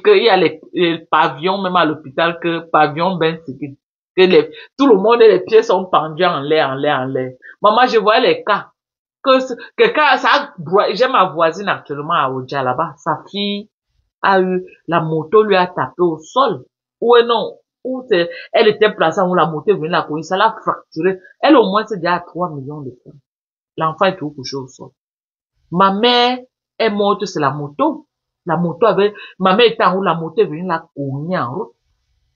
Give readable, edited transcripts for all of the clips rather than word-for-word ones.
qu'il y a les pavillons, même à l'hôpital, que pavillon ben sécurité, que tout le monde et les pieds sont pendus en l'air, en l'air, en l'air. Maman, je vois les cas. Quelqu'un, j'ai ma voisine actuellement à Oja là-bas. Sa fille a eu, la moto lui a tapé au sol. Ou non, elle était placée où la moto est venue la courir, ça l'a fracturé. Elle au moins c'est déjà à 3 millions de francs. L'enfant est tout couché au sol. Ma mère est morte, c'est la moto. Ma mère était en route, la moto est venue la cogner en route.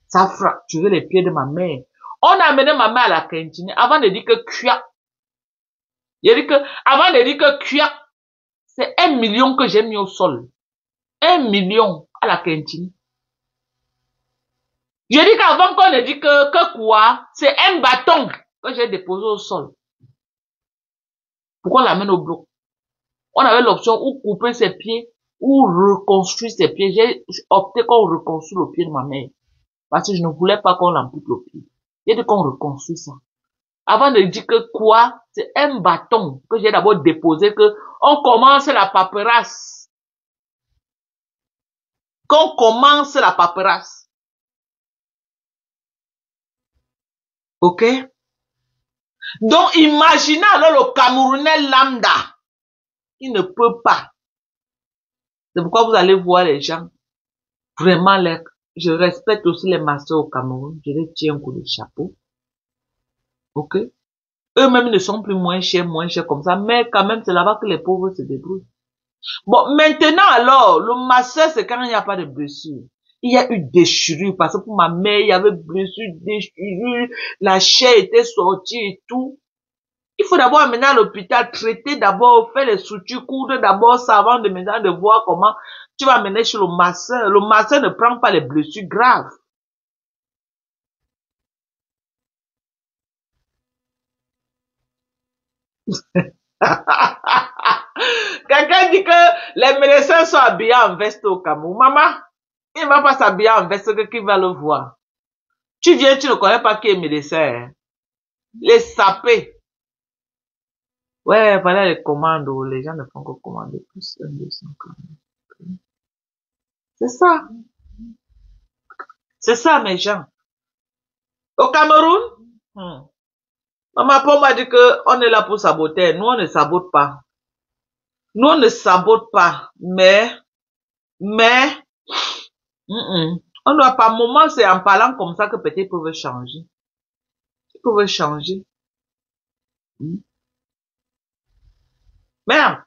Ça a fracturé les pieds de ma mère. On a amené ma mère à la cantine avant de dire que cuia. Il dit que, avant de dire que cuia, c'est 1 million que j'ai mis au sol. 1 million à la cantine. Je dis qu'avant qu'on ne dit que quoi, c'est un bâton que j'ai déposé au sol. Pourquoi on l'amène au bloc? On avait l'option ou couper ses pieds, ou reconstruire ses pieds. J'ai opté qu'on reconstruise le pied de ma mère. Parce que je ne voulais pas qu'on l'ampute le pied. J'ai dit qu'on reconstruit ça. Avant de dire que quoi, c'est un bâton que j'ai d'abord déposé, que on commence la paperasse. Qu'on commence la paperasse. Ok? Donc, imaginez alors le Camerounais lambda. Il ne peut pas. C'est pourquoi vous allez voir les gens. Vraiment, je respecte aussi les masseurs au Cameroun. Je les tiens un coup de chapeau. Ok? Eux-mêmes ne sont plus moins chers comme ça. Mais quand même, c'est là-bas que les pauvres se débrouillent. Bon, maintenant alors, le masseur, c'est quand il n'y a pas de blessure. Il y a eu déchirure, parce que pour ma mère, il y avait blessure, déchirure, la chair était sortie et tout. Il faut d'abord amener à l'hôpital, traiter d'abord, faire les sutures, coudre d'abord ça avant de maintenant de voir comment tu vas amener chez le masseur. Le masseur ne prend pas les blessures graves. Quelqu'un dit que les médecins sont habillés en veste au Cameroun. Maman, il ne va pas s'habiller en veste que qui va le voir. Tu viens, tu ne connais pas qui est médecin. Hein? Les sapés. Ouais, voilà les commandes. Les gens ne font que commander plus un 200 quand même. C'est ça. C'est ça, mes gens. Au Cameroun, maman Paul m'a dit que on est là pour saboter. Nous, on ne sabote pas. Nous, on ne sabote pas. Mais, on doit pas, moment, c'est en parlant comme ça que peut-être ils peuvent changer. Ils peuvent changer. Merde.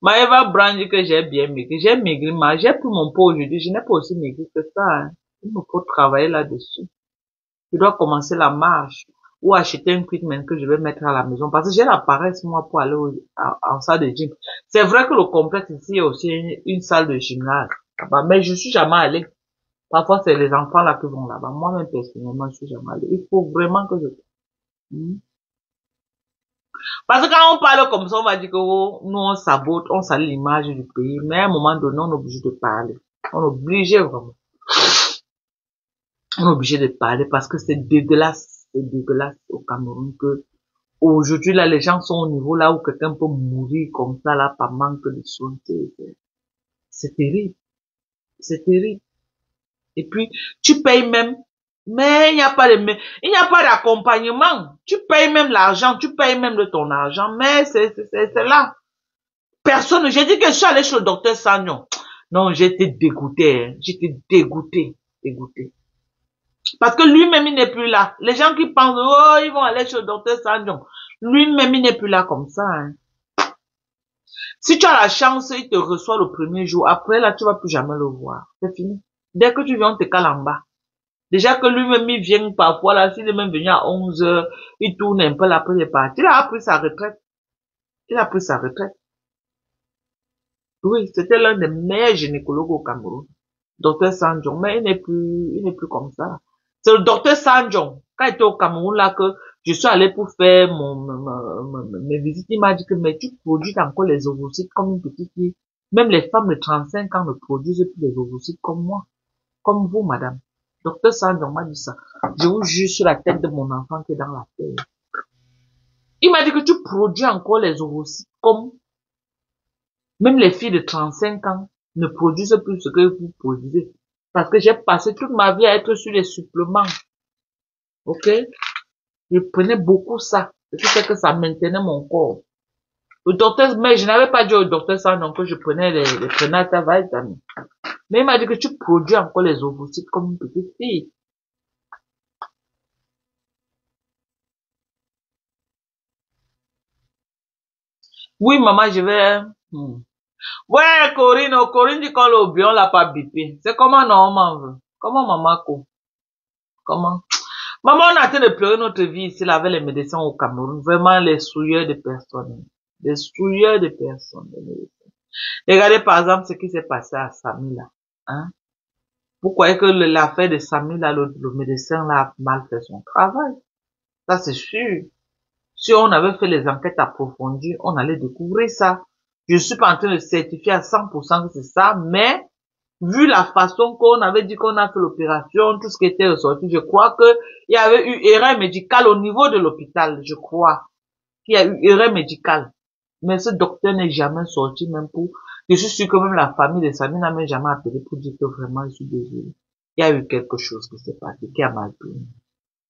Maëva Brand dit que j'ai bien maigri. J'ai maigri, mais j'ai pris mon pot aujourd'hui. Je n'ai pas aussi maigri que ça. Hein. Il me faut travailler là-dessus. Je dois commencer la marche ou acheter un equipment que je vais mettre à la maison parce que j'ai la paresse moi pour aller en salle de gym. C'est vrai que le complexe ici est aussi une salle de gymnase. Mais je suis jamais allé. Parfois c'est les enfants là qui vont là-bas. Moi-même personnellement je suis jamais allé. Il faut vraiment que je... Parce que quand on parle comme ça, on va dire que oh, nous on sabote, on salit l'image du pays. Mais à un moment donné, on est obligé de parler. On est obligé vraiment. On est obligé de parler parce que c'est dégueulasse au Cameroun que aujourd'hui là les gens sont au niveau là où quelqu'un peut mourir comme ça là par manque de soins. C'est terrible, c'est terrible. Et puis tu payes même, mais il n'y a pas il n'y a pas d'accompagnement. Tu payes même l'argent, tu payes même de ton argent, mais c'est là. Personne, j'ai dit que je suis allé chez le docteur Sagnon. Non, j'étais dégoûté, hein. J'étais dégoûté, dégoûté. Parce que lui-même, il n'est plus là. Les gens qui pensent, oh, ils vont aller chez le docteur Sandjon. Lui-même, il n'est plus là comme ça. Hein. Si tu as la chance, il te reçoit le premier jour. Après, là, tu vas plus jamais le voir. C'est fini. Dès que tu viens, on te cale en bas. Déjà que lui-même, il vient parfois, là, s'il est même venu à 11 heures, il tourne un peu, là, après, il est parti. Il a pris sa retraite. Il a pris sa retraite. Oui, c'était l'un des meilleurs gynécologues au Cameroun. Docteur Sandjon. Mais il n'est plus comme ça. C'est le docteur Sandjon. Quand il était au Cameroun, là, que je suis allé pour faire mes visites, il m'a dit que, mais tu produis encore les ovocytes comme une petite fille. Même les femmes de 35 ans ne produisent plus les ovocytes comme moi. Comme vous, madame. Docteur Sandjon m'a dit ça. Je vous jure sur la tête de mon enfant qui est dans la terre. Il m'a dit que tu produis encore les ovocytes comme même les filles de 35 ans ne produisent plus ce que vous produisez. Parce que j'ai passé toute ma vie à être sur les suppléments. Ok? Je prenais beaucoup ça. Ce qui fait que ça maintenait mon corps. Le docteur, mais je n'avais pas dit au docteur ça, donc que je prenais les prénatal vitamines. Mais il m'a dit que tu produis encore les ovocytes comme une petite fille. Oui, maman, je vais... Ouais, Corinne, Corinne dit qu'on l'a oublié, on l'a pas bipé. C'est comment normalement veut? Comment maman co? Comment? Maman, on a en train de pleurer notre vie ici, là, avec les médecins au Cameroun. Vraiment, les souilleurs de personnes. Les souilleurs de personnes. Regardez, par exemple, ce qui s'est passé à Samy, là. Hein? Vous croyez que l'affaire de Samy, là, le médecin, là, a mal fait son travail? Ça, c'est sûr. Si on avait fait les enquêtes approfondies, on allait découvrir ça. Je suis pas en train de certifier à 100% que c'est ça, mais vu la façon qu'on avait dit qu'on a fait l'opération, tout ce qui était ressorti, je crois que il y avait eu erreur médicale au niveau de l'hôpital, je crois qu'il y a eu erreur médicale. Mais ce docteur n'est jamais sorti même pour, je suis sûr que même la famille de Samy n'a même jamais appelé pour dire que vraiment je suis désolé. Il y a eu quelque chose qui s'est passé, qui a mal tourné.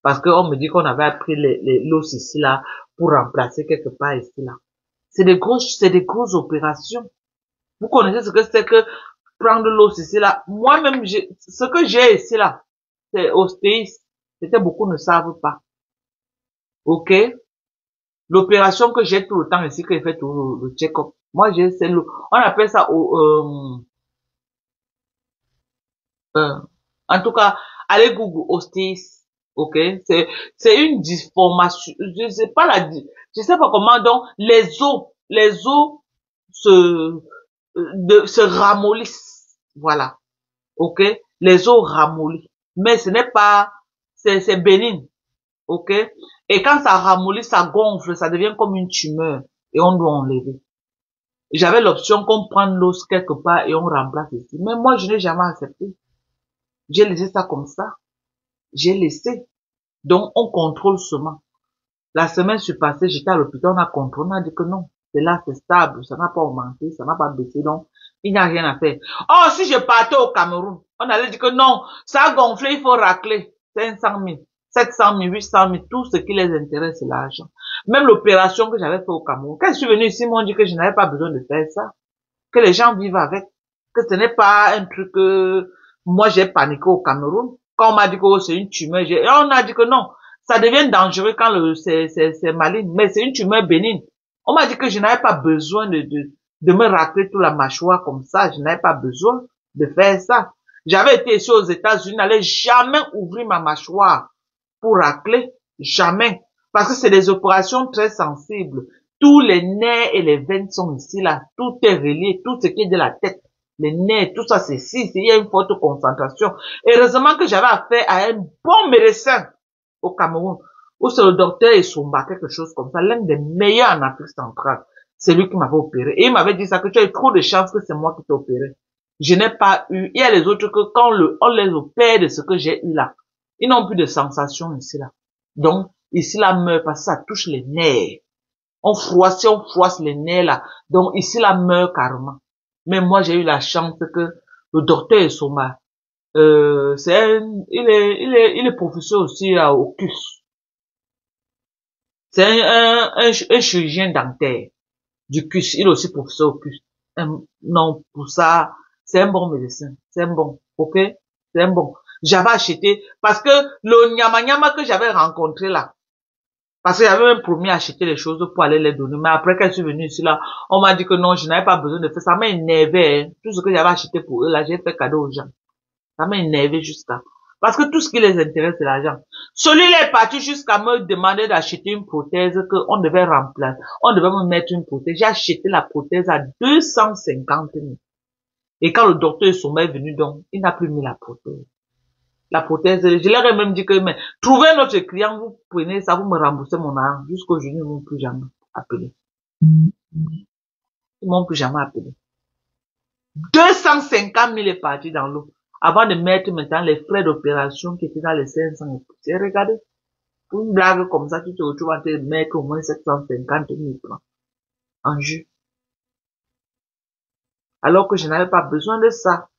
Parce qu'on me dit qu'on avait appris l'os ici là pour remplacer quelque part ici là. C'est des grosses opérations. Vous connaissez ce que c'est que prendre l'os ici là. Moi-même, ce que j'ai ici là, c'est ostéis. C'était beaucoup ne savent pas. Ok? L'opération que j'ai tout le temps ici, que j'ai fait tout le check-up. Moi, on appelle ça en tout cas, allez Google ostéis. Ok? C'est une disformation. Je sais pas comment, donc, les os se, se ramollissent. Voilà. Ok? Les os ramollissent. Mais ce n'est pas, c'est bénigne. Ok? Et quand ça ramollit, ça gonfle, ça devient comme une tumeur. Et on doit enlever. J'avais l'option qu'on prenne l'os quelque part et on remplace ici. Mais moi, je n'ai jamais accepté. J'ai laissé ça comme ça. J'ai laissé. Donc, on contrôle seulement. La semaine passée, j'étais à l'hôpital, on a contrôlé, on a dit que non. C'est là, c'est stable, ça n'a pas augmenté, ça n'a pas baissé, donc il n'y a rien à faire. Oh, si je partais au Cameroun, on allait dire que non, ça a gonflé, il faut racler 500 000, 700 000, 800 000, tout ce qui les intéresse, c'est l'argent. Même l'opération que j'avais fait au Cameroun, quand je suis venu ici, ils m'ont dit que je n'avais pas besoin de faire ça, que les gens vivent avec, que ce n'est pas un truc que moi j'ai paniqué au Cameroun. Quand on m'a dit que oh, c'est une tumeur, on a dit que non, ça devient dangereux quand c'est maligne, mais c'est une tumeur bénigne. On m'a dit que je n'avais pas besoin de me racler toute la mâchoire comme ça, je n'avais pas besoin de faire ça. J'avais été ici aux États-Unis, n'allais jamais ouvrir ma mâchoire pour racler, jamais. Parce que c'est des opérations très sensibles. Tous les nerfs et les veines sont ici, là. Tout est relié, tout ce qui est de la tête. Les nerfs, tout ça, c'est ici. Il y a une forte concentration. Heureusement que j'avais affaire à un bon médecin au Cameroun, où c'est le docteur Essomba, quelque chose comme ça, l'un des meilleurs en Afrique centrale. C'est lui qui m'avait opéré. Et il m'avait dit ça, que tu as eu trop de chance que c'est moi qui t'ai opéré. Je n'ai pas eu, il y a les autres que quand on les opère de ce que j'ai eu là, ils n'ont plus de sensation ici là. Donc, ici là meurt parce que ça touche les nerfs. On froisse les nerfs là. Donc, ici là meurt carrément. Mais moi, j'ai eu la chance que le docteur Essoma, il est professeur aussi au CUS. C'est un chirurgien dentaire du CUS. Il est aussi professeur au CUS. Non, pour ça, c'est un bon médecin. C'est un bon. Ok? C'est un bon. J'avais acheté, parce que le nyama que j'avais rencontré là, parce que j'avais même promis acheter les choses pour aller les donner, mais après quand je suis venue ici là, on m'a dit que non, je n'avais pas besoin de faire ça, m'a énervé, hein. Tout ce que j'avais acheté pour eux là, j'ai fait cadeau aux gens. Ça m'a énervé jusqu'à, parce que tout ce qui les intéresse, c'est l'argent. Celui-là est parti jusqu'à me demander d'acheter une prothèse qu'on devait remplacer, on devait me mettre une prothèse. J'ai acheté la prothèse à 250 000. Et quand le docteur est venu donc, il n'a plus mis la prothèse. La prothèse, je leur ai même dit que, mais, trouvez notre client, vous prenez ça, vous me remboursez mon argent. Jusqu'aujourd'hui, ils ne m'ont plus jamais appelé. Ils m'ont plus jamais appelé. 250 000 est parti dans l'eau. Avant de mettre maintenant les frais d'opération qui étaient dans les 500. J'ai regardé. Pour une blague comme ça, tu te retrouves à te mettre au moins 750 000 francs en jus. Alors que je n'avais pas besoin de ça.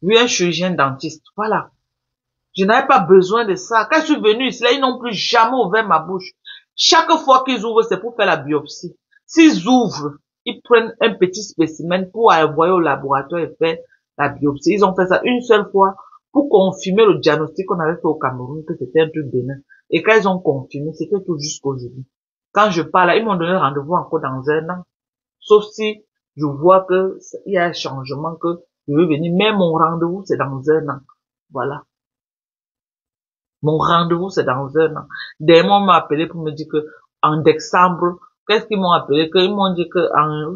Vu un chirurgien dentiste, voilà. Je n'avais pas besoin de ça. Quand je suis venu ici, là, ils n'ont plus jamais ouvert ma bouche. Chaque fois qu'ils ouvrent, c'est pour faire la biopsie. S'ils ouvrent, ils prennent un petit spécimen pour envoyer au laboratoire et faire la biopsie. Ils ont fait ça une seule fois pour confirmer le diagnostic qu'on avait fait au Cameroun, que c'était un truc bénin. Et quand ils ont confirmé, c'était tout jusqu'aujourd'hui. Quand je parle, ils m'ont donné rendez-vous encore dans un an. Sauf si je vois que il y a un changement, que je veux venir. Mais mon rendez-vous, c'est dans un an. Voilà. Mon rendez-vous, c'est dans un an. Des mois, on m'a appelé pour me dire que en décembre, qu'est-ce qu'ils m'ont appelé? Ils m'ont dit que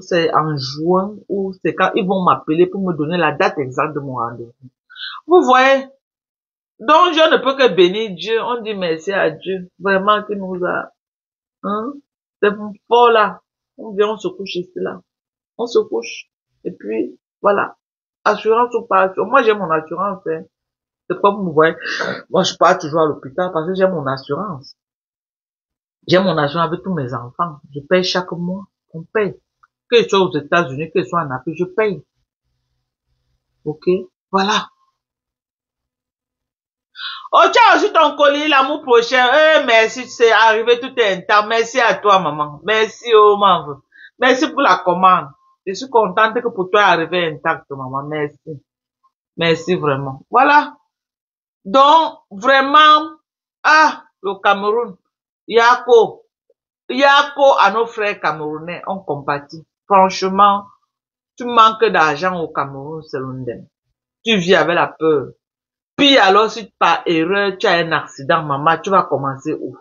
c'est en juin, ou c'est quand ils vont m'appeler pour me donner la date exacte de mon rendez-vous. Vous voyez? Donc, je ne peux que bénir Dieu. On dit merci à Dieu. Vraiment, qui nous a, hein? C'est fort là. On vient, on se couche ici là. On se couche. Et puis, voilà. Assurance ou pas assurance. Moi, j'ai mon assurance, hein. C'est comme vous voyez. Moi, je pars toujours à l'hôpital parce que j'ai mon assurance. J'ai mon assurance avec tous mes enfants. Je paye chaque mois. On paye. Que je sois aux États-Unis, que je sois en Afrique, je paye. Ok? Voilà. Oh, tu as reçu ton colis l'amour prochain. Eh, merci, c'est arrivé tout un temps. Merci à toi, maman. Merci, oh, maman. Merci pour la commande. Je suis contente que pour toi arrivé intact, maman. Merci. Merci vraiment. Voilà. Donc, vraiment, le Cameroun, Yako à nos frères camerounais, on compatit. Franchement, tu manques d'argent au Cameroun, c'est l'ondem. Tu vis avec la peur. Puis alors, si par erreur, tu as un accident, maman, tu vas commencer où?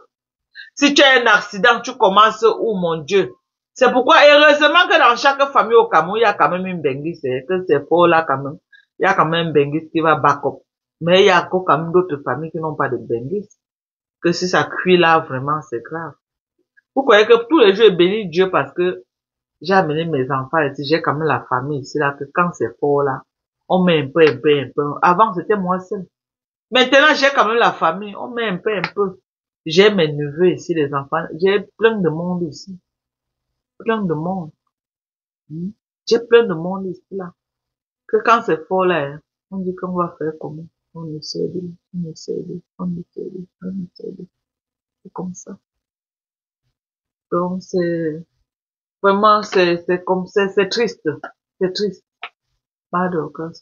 Si tu as un accident, tu commences où, mon Dieu? C'est pourquoi, heureusement que dans chaque famille au Cameroun, il y a quand même une benguise, c'est que c'est faux là quand même. Il y a quand même un benguise qui va back up. Mais il y a encore quand même d'autres familles qui n'ont pas de benguise. Que si ça cuit là, vraiment, c'est grave. Vous croyez que tous les jours, je bénis Dieu parce que j'ai amené mes enfants ici, j'ai quand même la famille ici là, que quand c'est fort là, on met un peu, un peu, un peu. Avant, c'était moi seul. Maintenant, j'ai quand même la famille, on met un peu, un peu. J'ai mes neveux ici, les enfants. J'ai plein de monde ici. Plein de monde. J'ai plein de monde ici là. Que quand c'est fort là, hein, on dit qu'on va faire comment? On essaie de, on essaie de, on essaie de, on essaie de. C'est comme ça. Donc, c'est, vraiment, c'est comme, c'est triste. C'est triste. Pas de cas.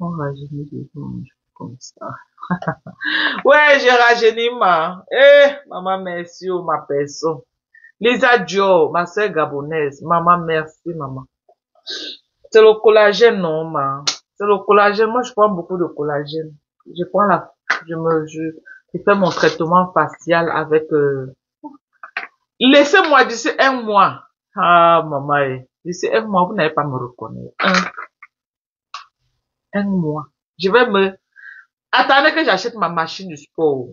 On rajeunit les gens comme ça. Ouais, j'ai rajeuni ma. Maman, merci, oh, ma personne. Lisa Dio, ma sœur gabonaise. Maman, merci, maman. C'est le collagène, non, ma. C'est le collagène. Moi, je prends beaucoup de collagène. Je prends je fais mon traitement facial avec, laissez-moi d'ici un mois. Ah, maman, d'ici un mois, vous n'allez pas me reconnaître. Un mois. Attendez que j'achète ma machine du sport.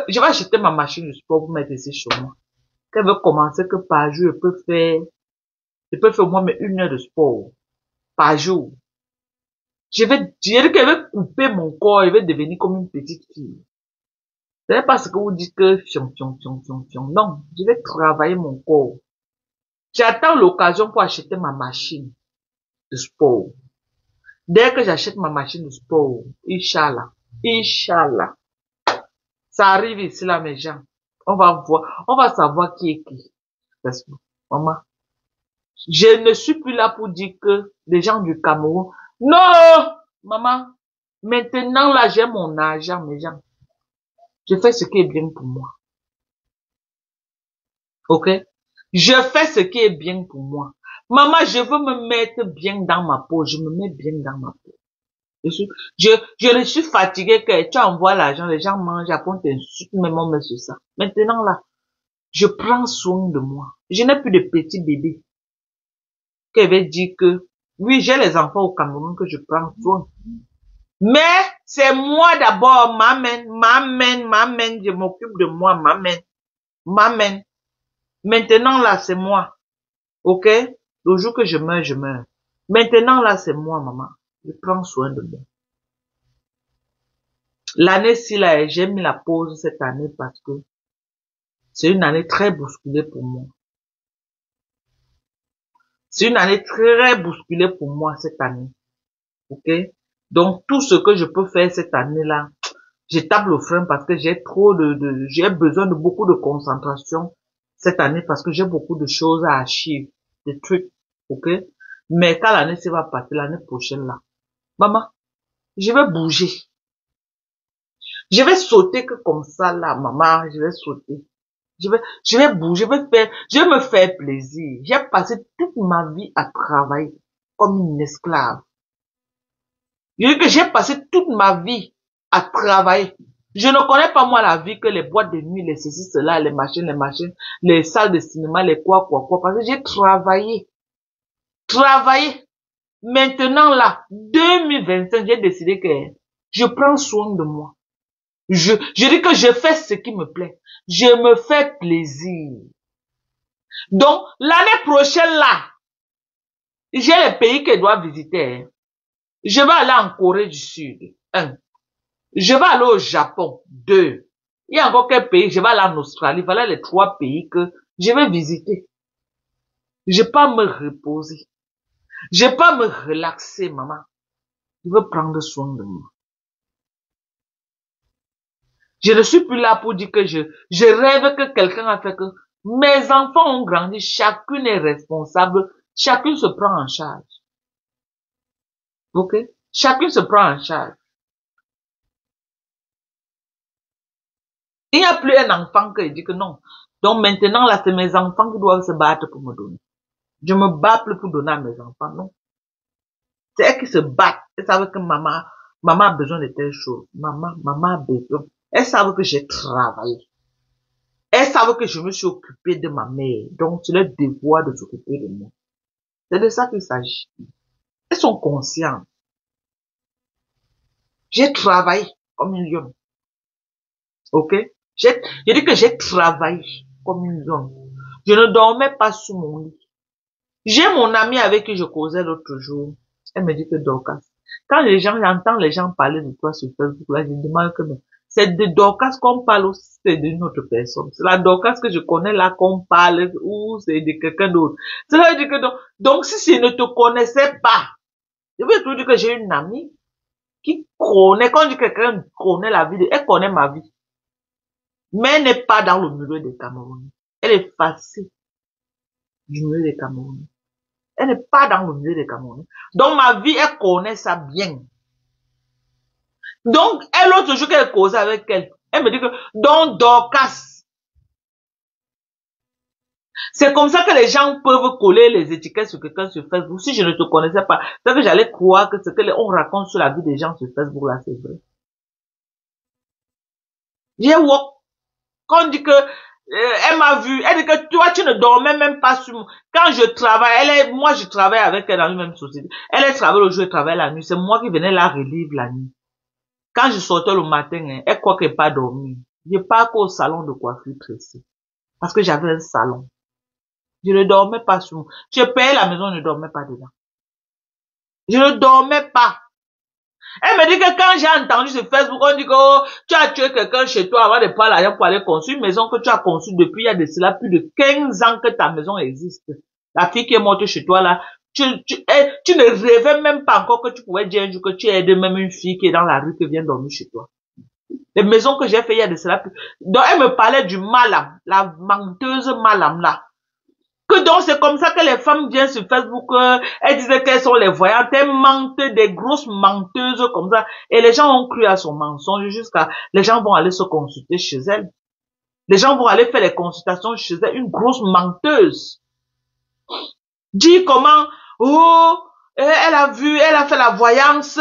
Je vais acheter ma machine du sport pour mettre ici chez moi. Qu'elle veut commencer que par jour, je peux faire au moins 1 heure de sport. Par jour. Je dirais qu'elle veut couper mon corps, elle veut devenir comme une petite fille. Ce n'est pas ce que vous dites que fion, fion, fion, fion, fion. Non, je vais travailler mon corps. J'attends l'occasion pour acheter ma machine de sport. Dès que j'achète ma machine de sport, Inch'Allah, Inch'Allah, ça arrive ici là, mes gens. On va savoir qui est qui. Parce que, maman, je ne suis plus là pour dire que les gens du Cameroun, non, maman, maintenant là, j'ai mon argent, mes gens. Je fais ce qui est bien pour moi. Ok? Je fais ce qui est bien pour moi. Maman, je veux me mettre bien dans ma peau. Je me mets bien dans ma peau. Je ne suis fatiguée que tu envoies l'argent, les gens mangent, après on t'insulte, même on met sur ça. Maintenant là, je prends soin de moi. Je n'ai plus de petits bébés. Qui veut dire que, oui, j'ai les enfants au Cameroun que je prends soin. Mais, c'est moi d'abord, m'amène, je m'occupe de moi, m'amène. Maintenant là, c'est moi. Ok? Le jour que je meurs, je meurs. Maintenant là, c'est moi, maman. Je prends soin de moi. L'année-ci, là, j'ai mis la pause cette année parce que c'est une année très bousculée pour moi. C'est une année très bousculée pour moi cette année. Ok? Donc, tout ce que je peux faire cette année-là, je tape le frein parce que j'ai trop j'ai besoin de beaucoup de concentration cette année parce que j'ai beaucoup de choses à acheter, des trucs. Ok? Mais quand l'année va passer, l'année prochaine, là, maman, je vais bouger. Je vais sauter que comme ça, là, maman, je vais sauter. Je vais bouger, je vais me faire plaisir. J'ai passé toute ma vie à travailler comme une esclave. Je dis que j'ai passé toute ma vie à travailler. Je ne connais pas moi la vie que les boîtes de nuit, les ceci, cela, les machines, les salles de cinéma, les quoi, parce que j'ai travaillé. Travaillé. Maintenant là, 2025, j'ai décidé que je prends soin de moi. Je dis que je fais ce qui me plaît. Je me fais plaisir. Donc, l'année prochaine là, j'ai les pays que je dois visiter. Je vais aller en Corée du Sud. 1. Je vais aller au Japon. 2. Il y a encore quelques pays. Je vais aller en Australie. Voilà les 3 pays que je vais visiter. Je vais pas me reposer. Je vais pas me relaxer, maman. Je veux prendre soin de moi. Je ne suis plus là pour dire que je rêve que quelqu'un a fait que mes enfants ont grandi, chacune est responsable, chacune se prend en charge. Ok? Chacune se prend en charge. Il n'y a plus un enfant qui dit que non. Donc maintenant, là, c'est mes enfants qui doivent se battre pour me donner. Je me bats plus pour donner à mes enfants, non. C'est elles qui se battent. Elles savent que maman a besoin de telles choses. Maman a besoin. Elles savent que j'ai travaillé. Elles savent que je me suis occupée de ma mère. Donc, c'est leur devoir de s'occuper de moi. C'est de ça qu'il s'agit. Elles sont conscientes. J'ai travaillé comme une lionne. Ok? Je dis que j'ai travaillé comme une lionne. Je ne dormais pas sous mon lit. J'ai mon amie avec qui je causais l'autre jour. Elle me dit que Dorcas, quand j'entends les gens parler de toi sur Facebook, là, je me demande que c'est de Dorcas qu'on parle ou c'est d'une autre personne. C'est la Dorcas que je connais là qu'on parle ou c'est de quelqu'un d'autre. Cela veut dire que donc si je ne te connaissais pas, je veux te dire que j'ai une amie qui connaît, quand je dis que quelqu'un connaît la vie, elle connaît ma vie. Mais elle n'est pas dans le milieu des Camerounais. Elle est facile du milieu des Camerounais. Elle n'est pas dans le milieu des Camerounais. Donc, ma vie, elle connaît ça bien. Donc, elle, l'autre jour qu'elle causait avec elle, elle me dit que, donc, Dorcas. C'est comme ça que les gens peuvent coller les étiquettes sur quelqu'un sur Facebook. Si je ne te connaissais pas, c'est que j'allais croire que ce qu'on raconte sur la vie des gens sur Facebook, là, c'est vrai. Quand on dit que, elle m'a vu, elle dit que toi, tu ne dormais même pas sur moi. Quand je travaille, moi, je travaille avec elle dans la même société. Elle travaille le jour, elle travaille la nuit. C'est moi qui venais la relivre la nuit. Quand je sortais le matin, elle croit qu'elle n'a pas dormi. Je pars qu'au salon de coiffure tressée. Parce que j'avais un salon. Je ne dormais pas sur moi. Je payais la maison, je ne dormais pas dedans. Je ne dormais pas. Elle me dit que quand j'ai entendu sur Facebook, on dit que oh, tu as tué quelqu'un chez toi avant de prendre l'argent pour aller construire une maison que tu as conçue depuis il y a de cela plus de 15 ans que ta maison existe. La fille qui est morte chez toi là, tu ne rêvais même pas encore que tu pouvais dire un jour que tu aides même une fille qui est dans la rue qui vient dormir chez toi. Les maisons que j'ai fait il y a de cela plus. Donc elle me parlait du malam, la menteuse malam là. Que donc c'est comme ça que les femmes viennent sur Facebook, elles disaient qu'elles sont les voyantes, elles mentent, des grosses menteuses comme ça. Et les gens ont cru à son mensonge jusqu'à, les gens vont aller se consulter chez elle. Les gens vont aller faire les consultations chez elle, une grosse menteuse. Dit comment, oh, elle a vu, elle a fait la voyance,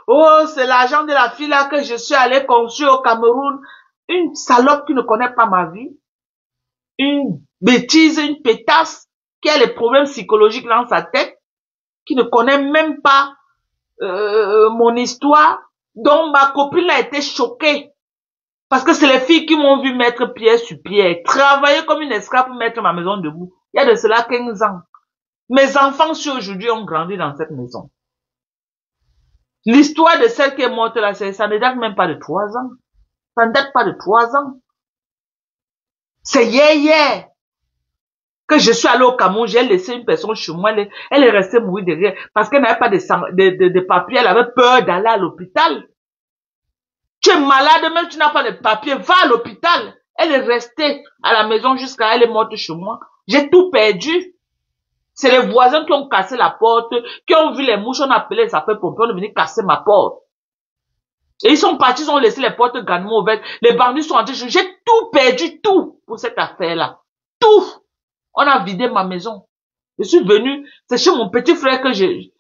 oh, c'est l'argent de la fille là que je suis allée construire au Cameroun. Une salope qui ne connaît pas ma vie. Une bêtise, une pétasse, qui a les problèmes psychologiques dans sa tête, qui ne connaît même pas mon histoire. Donc ma copine a été choquée. Parce que c'est les filles qui m'ont vu mettre pierre sur pierre, travailler comme une esclave pour mettre ma maison debout. Il y a de cela 15 ans. Mes enfants, aujourd'hui, ont grandi dans cette maison. L'histoire de celle qui est morte là, ça ne date même pas de 3 ans. Ça ne date pas de 3 ans. C'est hier que je suis allée au Cameroun, j'ai laissé une personne chez moi, elle est restée mourir derrière parce qu'elle n'avait pas de papiers, elle avait peur d'aller à l'hôpital. Tu es malade, même tu n'as pas de papiers, va à l'hôpital. Elle est restée à la maison jusqu'à elle est morte chez moi. J'ai tout perdu. C'est les voisins qui ont cassé la porte, qui ont vu les mouches, on a appelé les sapeurs-pompiers, on est venu casser ma porte. Et ils sont partis, ils ont laissé les portes grandement ouvertes. Les bandits sont entrés. J'ai tout perdu, tout, pour cette affaire-là. Tout. On a vidé ma maison. Je suis venu, c'est chez mon petit frère que j'ai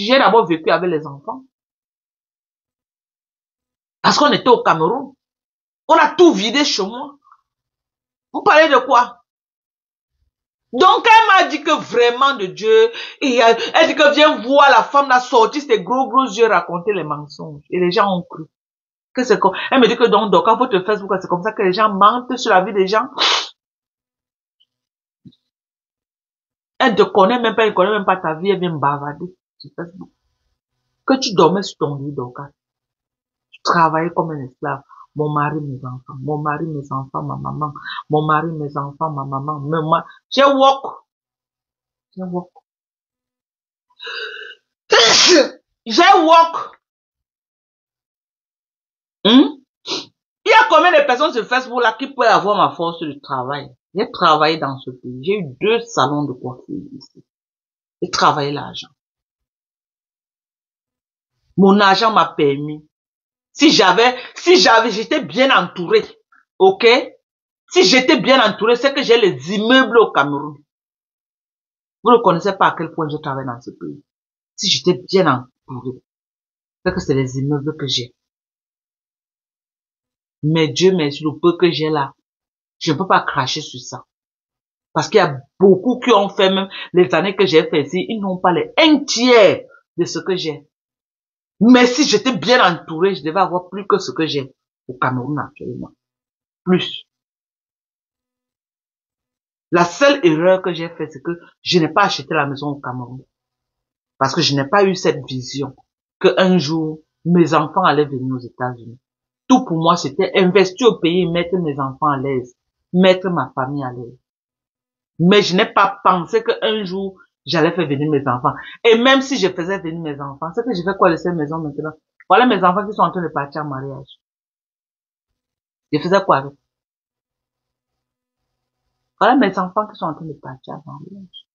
d'abord vécu avec les enfants. Parce qu'on était au Cameroun. On a tout vidé chez moi. Vous parlez de quoi? Donc, elle m'a dit que vraiment de Dieu, elle dit que viens voir la femme là sortir ses gros yeux raconter les mensonges. Et les gens ont cru. Que c'est comme, elle me dit que donc, quand votre Facebook, c'est comme ça que les gens mentent sur la vie des gens. Elle ne te connaît même pas, elle ne connaît même pas ta vie, elle vient bavarder sur Facebook. Que tu dormais sur ton lit, donc, tu travaillais comme un esclave. Mon mari, mes enfants. Mon mari, mes enfants, ma maman. Mon mari, mes enfants, ma maman. Mais moi, j'ai walk. J'ai walk. J'ai walk. Il y a combien de personnes sur Facebook là qui peuvent avoir ma force de travail? J'ai travaillé dans ce pays. J'ai eu 2 salons de coiffure ici. J'ai travaillé l'argent. Mon argent m'a permis. J'étais bien entouré. Ok? Si j'étais bien entouré, c'est que j'ai les immeubles au Cameroun. Vous ne connaissez pas à quel point je travaille dans ce pays. Si j'étais bien entouré, c'est que c'est les immeubles que j'ai. Mais Dieu merci, le peu que j'ai là, je ne peux pas cracher sur ça. Parce qu'il y a beaucoup qui ont fait même les années que j'ai fait ici, ils n'ont pas les 1/3 de ce que j'ai. Mais si j'étais bien entouré, je devais avoir plus que ce que j'ai au Cameroun actuellement. Plus. La seule erreur que j'ai faite, c'est que je n'ai pas acheté la maison au Cameroun. Parce que je n'ai pas eu cette vision que un jour, mes enfants allaient venir aux États-Unis. Tout pour moi, c'était investir au pays, mettre mes enfants à l'aise, mettre ma famille à l'aise. Mais je n'ai pas pensé qu'un jour, j'allais faire venir mes enfants. Et même si je faisais venir mes enfants, c'est que je fais quoi de cette maison maintenant? Voilà mes enfants qui sont en train de partir en mariage. Je faisais quoi avec? Voilà mes enfants qui sont en train de partir en mariage.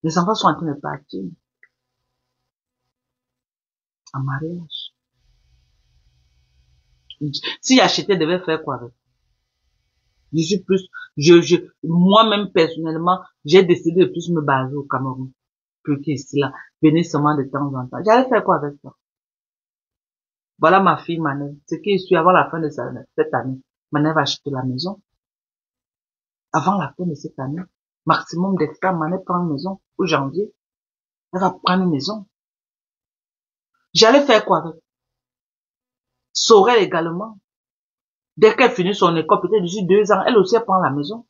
Les enfants sont en train de partir en mariage. Si j'achetais, devais faire quoi avec? Je suis plus, moi-même personnellement, j'ai décidé de plus me baser au Cameroun. Plus qu'ici là. Venir seulement de temps en temps. J'allais faire quoi avec ça? Voilà ma fille Manel. Ce qui suit avant la fin de cette année. Manel va acheter la maison. Avant la fin de cette année. Maximum d'experts, Manel prend une maison. Au janvier. Elle va prendre une maison. J'allais faire quoi avec? Sorel également. Dès qu'elle finit son école, peut-être d'ici 2 ans, elle aussi elle prend la maison.